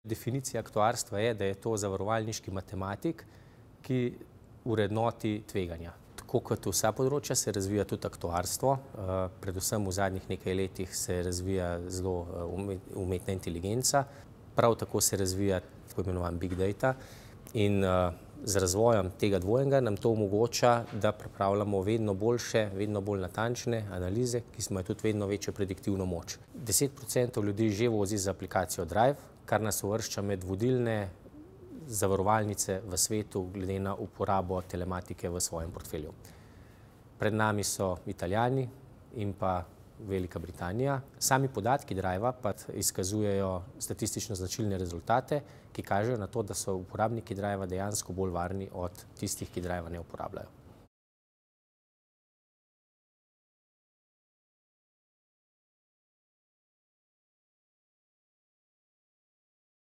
Definicija aktuarstva je, da je to zavarovalniški matematik, ki vrednoti tveganja. Tako kot vsa področja se razvija tudi aktuarstvo, predvsem v zadnjih nekaj letih se razvija zelo umetna inteligenca, prav tako se razvija tako imenovan big data in z razvojem tega dvojnega nam to omogoča, da pripravljamo vedno boljše, vedno bolj natančne analize, ki imajo tudi vedno večjo prediktivno moč. 10% ljudi že vozi z aplikacijo Drive, kar nas uvršča med vodilne zavarovalnice v svetu glede na uporabo telematike v svojem portfelju. Pred nami so Italijani in pa Velika Britanija. Sami podatki Driva pa izkazujejo statistično značilne rezultate, ki kažejo na to, da so uporabniki Driva dejansko bolj varni od tistih, ki Driva ne uporabljajo.